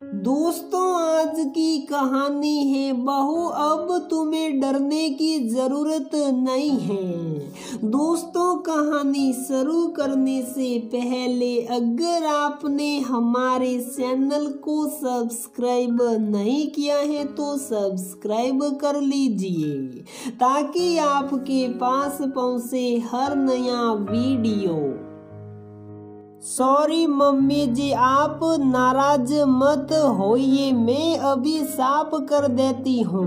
दोस्तों, आज की कहानी है बहू अब तुम्हें डरने की जरूरत नहीं है। दोस्तों, कहानी शुरू करने से पहले अगर आपने हमारे चैनल को सब्सक्राइब नहीं किया है तो सब्सक्राइब कर लीजिए ताकि आपके पास पहुंचे हर नया वीडियो। सॉरी मम्मी जी, आप नाराज मत होइए, मैं अभी साफ कर देती हूँ,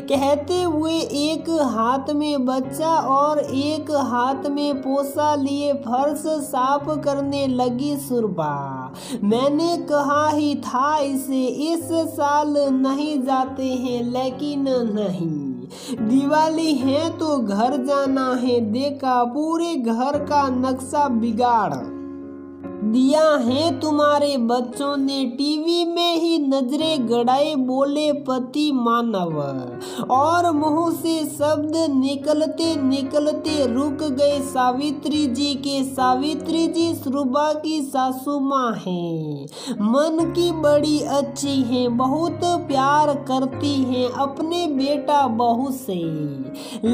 कहते हुए एक हाथ में बच्चा और एक हाथ में पोसा लिए फर्श साफ करने लगी सुरभा। मैंने कहा ही था इसे इस साल नहीं जाते हैं, लेकिन नहीं, दिवाली है तो घर जाना है। देखा, पूरे घर का नक्शा बिगाड़ दिया है तुम्हारे बच्चों ने। टीवी में ही नजरें गड़ाए बोले पति मानव, और मुंह से शब्द निकलते निकलते रुक गए सावित्री जी के। सावित्री जी सुरभा की सासू माँ हैं, मन की बड़ी अच्छी हैं, बहुत प्यार करती हैं अपने बेटा बहू से,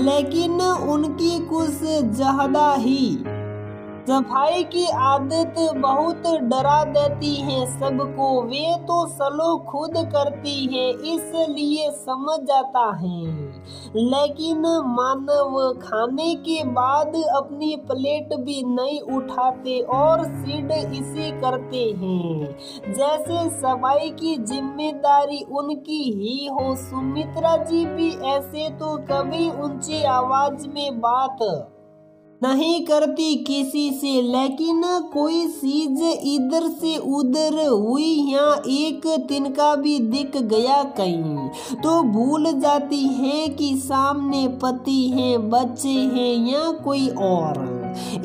लेकिन उनकी कुछ ज्यादा ही सफाई की आदत बहुत डरा देती है सबको। वे तो स्लो खुद करती है इसलिए समझ जाता है, लेकिन मानव खाने के बाद अपनी प्लेट भी नहीं उठाते और सिड इसे करते हैं जैसे सफाई की जिम्मेदारी उनकी ही हो। सुमित्रा जी भी ऐसे तो कभी ऊंची आवाज में बात नहीं करती किसी से, लेकिन कोई चीज इधर से उधर हुई या एक तिनका भी दिख गया कहीं तो भूल जाती हैं कि सामने पति हैं, बच्चे हैं या कोई और।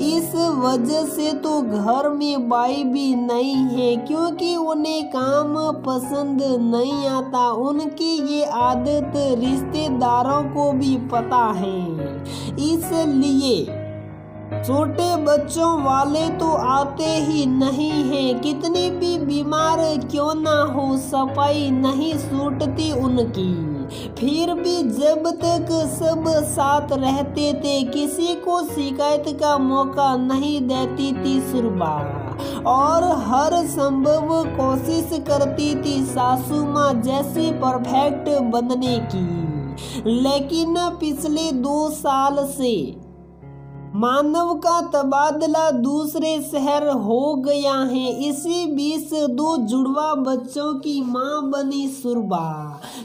इस वजह से तो घर में बाई भी नहीं है, क्योंकि उन्हें काम पसंद नहीं आता। उनकी ये आदत रिश्तेदारों को भी पता है, इसलिए छोटे बच्चों वाले तो आते ही नहीं हैं। कितनी भी बीमार क्यों ना हो, सफाई नहीं छूटती उनकी। फिर भी जब तक सब साथ रहते थे किसी को शिकायत का मौका नहीं देती थी सुरभा, और हर संभव कोशिश करती थी सासू माँ जैसे परफेक्ट बनने की। लेकिन पिछले 2 साल से मानव का तबादला दूसरे शहर हो गया है। इसी बीच 2 जुड़वा बच्चों की मां बनी सुरभा।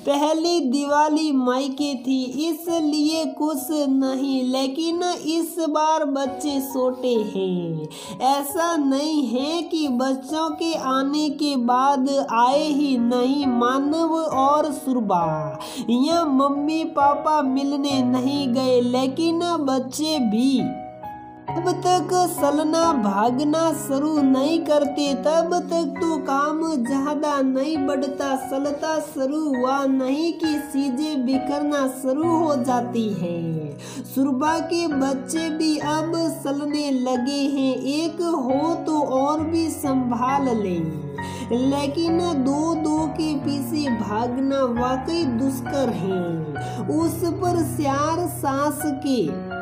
पहली दिवाली मायके थी इसलिए कुछ नहीं, लेकिन इस बार बच्चे छोटे हैं। ऐसा नहीं है कि बच्चों के आने के बाद आए ही नहीं। मानव और सुरभा या मम्मी पापा मिलने नहीं गए, लेकिन बच्चे भी तब तक चलना भागना शुरू नहीं करते, तब तक तो काम ज्यादा नहीं बढ़ता। चलता शुरू हुआ नहीं कि चीजें बिखरना शुरू हो जाती है। सुरभा के बच्चे भी अब चलने लगे हैं, एक हो तो और भी संभाल ले, लेकिन 2-2 के पीछे भागना वाकई दुष्कर है। उस पर 4 सास के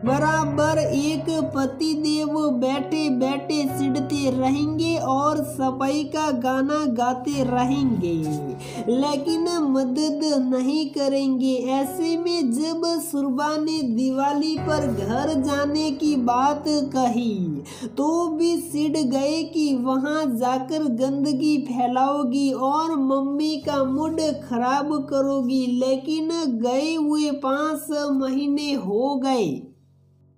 बराबर एक पति देव बैठे बैठे चिढ़ते रहेंगे और सफाई का गाना गाते रहेंगे, लेकिन मदद नहीं करेंगे। ऐसे में जब सुरभा ने दिवाली पर घर जाने की बात कही तो भी चिढ़ गए कि वहां जाकर गंदगी फैलाओगी और मम्मी का मूड खराब करोगी। लेकिन गए हुए 5 महीने हो गए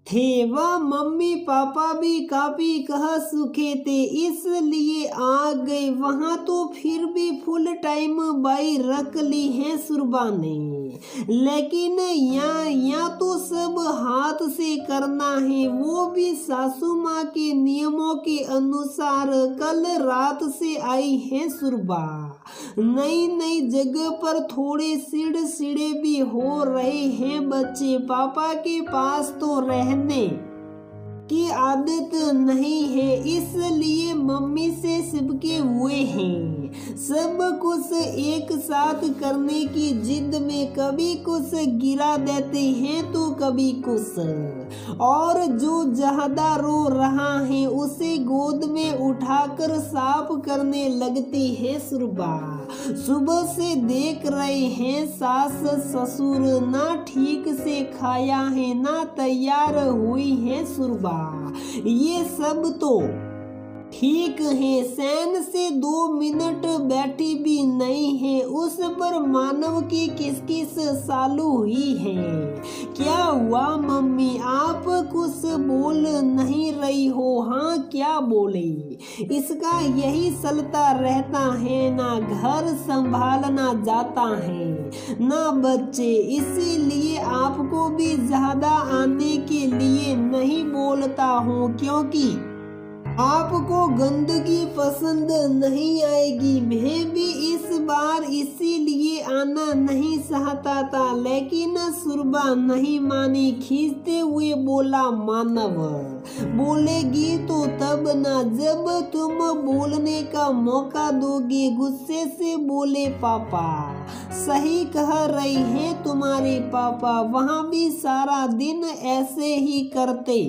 थे, वह मम्मी पापा भी काफी कह सूखे थे इसलिए आ गए वहां। तो फिर भी फुल टाइम बाई रख ली है सुरभा ने, लेकिन यहाँ तो सब हाथ से करना है, वो भी सासू माँ के नियमों के अनुसार। कल रात से आई है सुरभा, नई नई जगह पर थोड़े चिड़चिड़े भी हो रहे हैं बच्चे। पापा के पास तो रहने की आदत नहीं है, इसलिए मम्मी से चिपके हुए हैं। सब कुछ एक साथ करने की जिद में कभी कुछ गिरा देते हैं तो कभी कुछ, और जो ज्यादा रो रहा है उसे गोद में उठाकर साफ करने लगती है सुरबा। सुबह से देख रहे हैं सास ससुर, ना ठीक से खाया है ना तैयार हुई है सुरबा। ये सब तो ठीक है, सैन से 2 मिनट बैठी भी नहीं है, उस पर मानव की किसकिस चालू हुई है। क्या हुआ मम्मी, आप कुछ बोल नहीं रही हो? हाँ क्या बोले, इसका यही चलता रहता है, ना घर संभालना जाता है ना बच्चे, इसीलिए आपको भी ज्यादा आने के लिए नहीं बोलता हूँ, क्योंकि आपको गंदगी पसंद नहीं आएगी। मैं भी इस बार इसीलिए आना नहीं चाहता था, लेकिन सुरबा नहीं मानी। खींचते हुए बोला मानव, बोलेगी तो तब ना जब तुम बोलने का मौका दोगे। गुस्से से बोले पापा, सही कह रही हैं तुम्हारे पापा, वहाँ भी सारा दिन ऐसे ही करते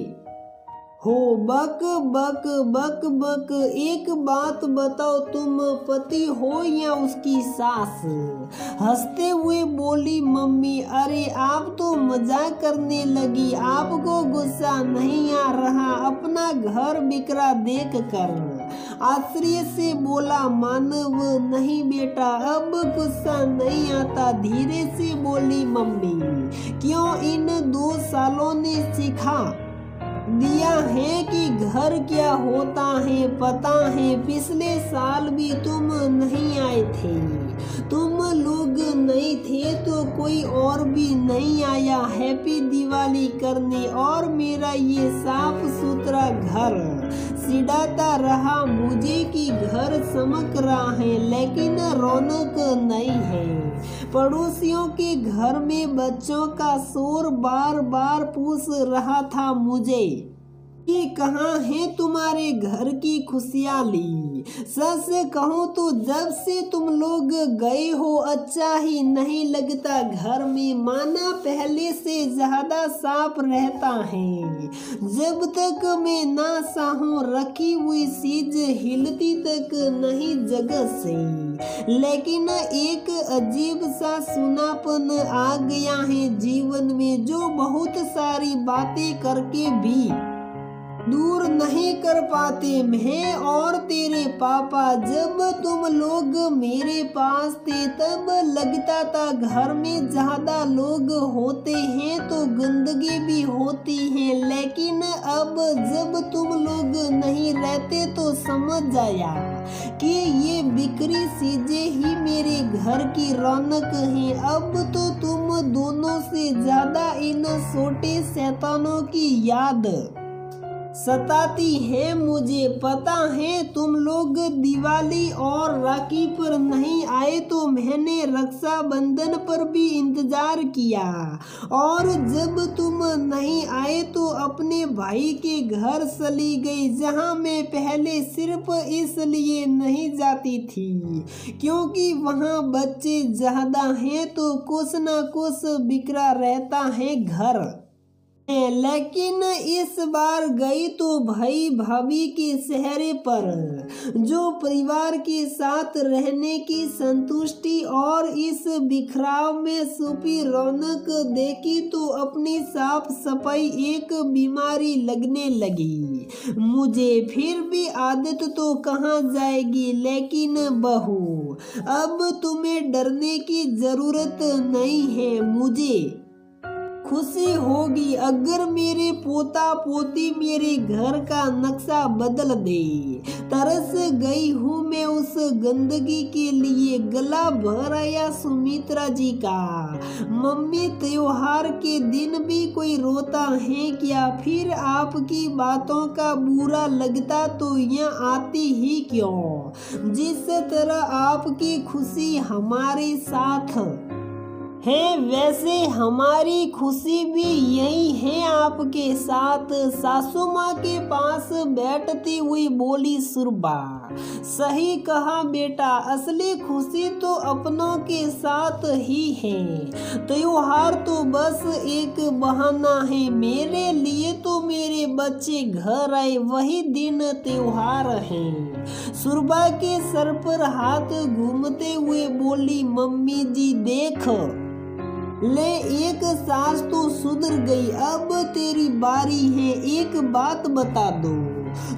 हो, बक बक बक बक। एक बात बताओ, तुम पति हो या उसकी सास? हंसते हुए बोली मम्मी, अरे आप तो मजाक करने लगी, आपको गुस्सा नहीं आ रहा अपना घर बिखरा देख कर? आश्चर्य से बोला मानव, नहीं बेटा अब गुस्सा नहीं आता। धीरे से बोली मम्मी, क्यों इन 2 सालों ने सिखा दिया है कि घर क्या होता है? पता है पिछले साल भी तुम नहीं आए थे, तुम लोग नहीं थे तो कोई और भी नहीं आया हैप्पी दिवाली करने, और मेरा ये साफ सुथरा घर चिढ़ाता रहा मुझे कि घर चमक रहा है लेकिन रौनक नहीं है। पड़ोसियों के घर में बच्चों का शोर बार बार पूछ रहा था मुझे कि कहाँ है तुम्हारे घर की खुशहाली। सच कहूँ तो जब से तुम लोग गए हो अच्छा ही नहीं लगता घर में, माना पहले से ज्यादा साफ रहता है। जब तक मैं ना चाहूँ रखी हुई चीज हिलती तक नहीं जगह से, लेकिन एक अजीब सा सुनापन आ गया है जीवन में, जो बहुत सारी बातें करके भी दूर नहीं कर पाते। मैं और तेरे पापा जब तुम लोग मेरे पास थे तब लगता था घर में ज्यादा लोग होते हैं तो गंदगी भी होती है, लेकिन अब जब तुम लोग नहीं रहते तो समझ आया कि ये बिखरी चीजें ही मेरे घर की रौनक है। अब तो तुम दोनों से ज्यादा इन छोटे शैतानों की याद सताती है मुझे। पता है तुम लोग दिवाली और राखी पर नहीं आए तो मैंने रक्षाबंधन पर भी इंतजार किया, और जब तुम नहीं आए तो अपने भाई के घर चली गई, जहां मैं पहले सिर्फ इसलिए नहीं जाती थी क्योंकि वहां बच्चे ज्यादा हैं तो कुछ न कुछ बिखरा रहता है घर। लेकिन इस बार गई तो भाई भाभी के चेहरे पर जो परिवार के साथ रहने की संतुष्टि और इस बिखराव में छुपी रौनक देखी तो अपनी साफ सफाई एक बीमारी लगने लगी मुझे। फिर भी आदत तो कहाँ जाएगी, लेकिन बहू अब तुम्हें डरने की जरूरत नहीं है। मुझे खुशी होगी अगर मेरे पोता पोती मेरे घर का नक्शा बदल दे। तरस गई हूँ मैं उस गंदगी के लिए। गला भर आया सुमित्रा जी का। मम्मी त्योहार के दिन भी कोई रोता है क्या? फिर आपकी बातों का बुरा लगता तो यहाँ आती ही क्यों? जिस तरह आपकी खुशी हमारे साथ है वैसे हमारी खुशी भी यही है आपके साथ। सासू माँ के पास बैठती हुई बोली सुरबा। सही कहा बेटा, असली खुशी तो अपनों के साथ ही है। त्योहार तो बस एक बहाना है, मेरे लिए तो मेरे बच्चे घर आए वही दिन त्योहार है। सुरभा के सर पर हाथ घूमते हुए बोली, मम्मी जी देख ले, एक सास तो सुधर गई, अब तेरी बारी है, एक बात बता दो।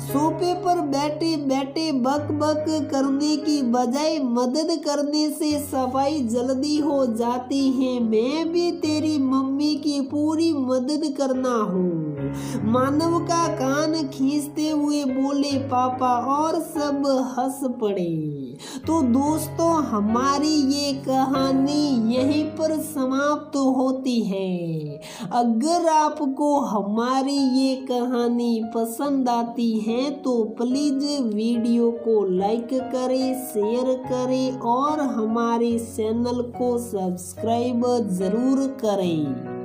सोफे पर बैठे बैठे बक बक करने की बजाय मदद करने से सफाई जल्दी हो जाती है। मैं भी तेरी मम्मी की पूरी मदद करना हूँ। मानव का कान खींचते हुए बोले पापा, और सब हंस पड़े। तो दोस्तों, हमारी ये कहानी यहीं पर समाप्त होती है। अगर आपको हमारी ये कहानी पसंद आती है तो प्लीज वीडियो को लाइक करें, शेयर करें और हमारे चैनल को सब्सक्राइब जरूर करें।